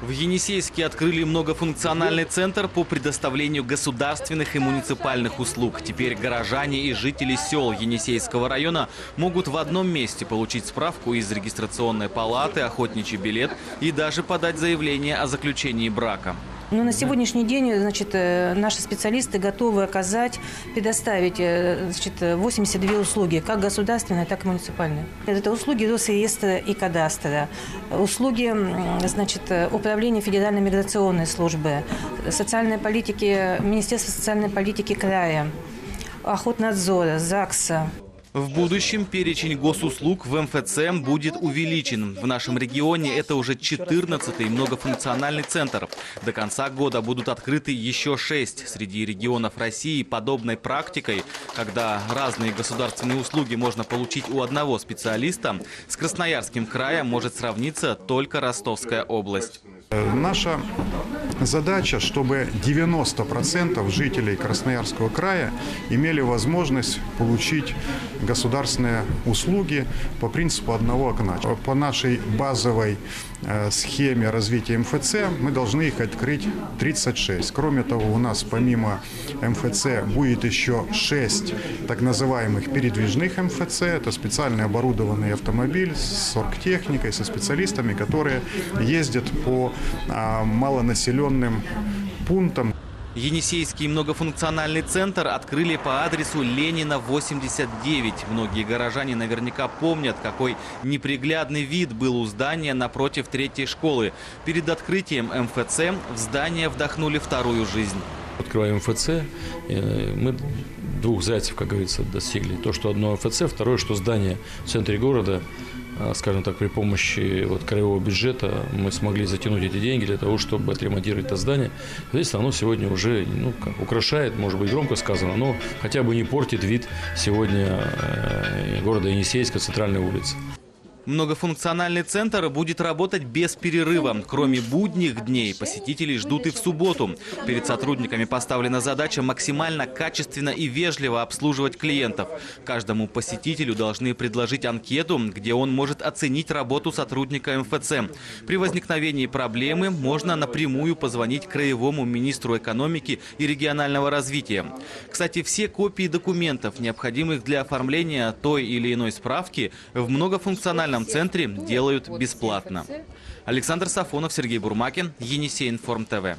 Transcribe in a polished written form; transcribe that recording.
В Енисейске открыли многофункциональный центр по предоставлению государственных и муниципальных услуг. Теперь горожане и жители сел Енисейского района могут в одном месте получить справку из регистрационной палаты, охотничий билет и даже подать заявление о заключении брака. Но на сегодняшний день, значит, наши специалисты готовы предоставить 82 услуги, как государственные, так и муниципальные. Это услуги Росреестра и кадастра, услуги, значит, Управления Федеральной миграционной службы, социальной политики, Министерства социальной политики края, Охотнадзора, ЗАГСа. В будущем перечень госуслуг в МФЦ будет увеличен. В нашем регионе это уже 14-й многофункциональный центр. До конца года будут открыты еще 6. Среди регионов России подобной практикой, когда разные государственные услуги можно получить у одного специалиста, с Красноярским краем может сравниться только Ростовская область. Наша задача, чтобы 90% жителей Красноярского края имели возможность получить государственные услуги по принципу одного окна. По нашей базовой схеме развития МФЦ мы должны их открыть 36. Кроме того, у нас помимо МФЦ будет еще 6 так называемых передвижных МФЦ. Это специально оборудованный автомобиль с оргтехникой, со специалистами, которые ездят по малонаселенным пунктам. Енисейский многофункциональный центр открыли по адресу Ленина, 89. Многие горожане наверняка помнят, какой неприглядный вид был у здания напротив 3-й школы. Перед открытием МФЦ в здание вдохнули вторую жизнь. Открываем МФЦ, мы двух зайцев, как говорится, достигли. То, что одно МФЦ, второе, что здание в центре города, скажем так, при помощи краевого бюджета мы смогли затянуть эти деньги для того, чтобы отремонтировать это здание. Здесь оно сегодня уже украшает, может быть, громко сказано, но хотя бы не портит вид сегодня города Енисейска, центральной улицы. Многофункциональный центр будет работать без перерыва. Кроме будних дней, посетителей ждут и в субботу. Перед сотрудниками поставлена задача максимально качественно и вежливо обслуживать клиентов. Каждому посетителю должны предложить анкету, где он может оценить работу сотрудника МФЦ. При возникновении проблемы можно напрямую позвонить краевому министру экономики и регионального развития. Кстати, все копии документов, необходимых для оформления той или иной справки, в многофункциональном центре делают бесплатно. Александр Сафонов, Сергей Бурмакин, Енисей Информ ТВ.